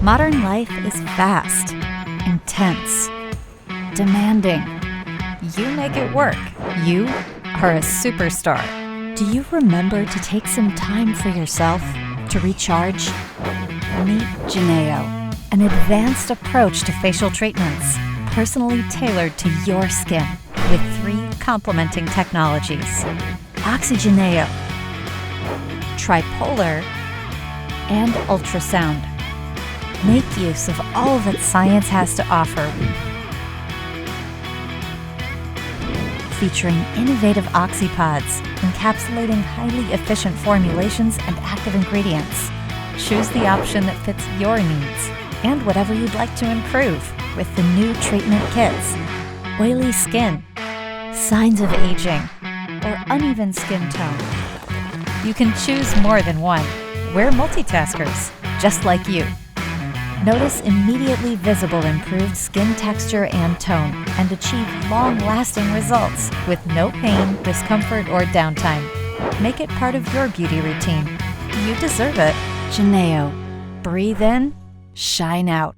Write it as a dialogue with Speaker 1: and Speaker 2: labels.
Speaker 1: Modern life is fast, intense, demanding. You make it work. You are a superstar. Do you remember to take some time for yourself to recharge? Meet GENEO, an advanced approach to facial treatments, personally tailored to your skin with 3 complementing technologies: Oxigeneo, Tripolar, and Ultrasound. Make use of all that science has to offer. Featuring innovative Oxypods, encapsulating highly efficient formulations and active ingredients. Choose the option that fits your needs and whatever you'd like to improve with the new treatment kits. Oily skin, signs of aging, or uneven skin tone. You can choose more than one. We're multitaskers, just like you. Notice immediately visible improved skin texture and tone, and achieve long-lasting results with no pain, discomfort, or downtime. Make it part of your beauty routine. You deserve it. GENEO. Breathe in, shine out.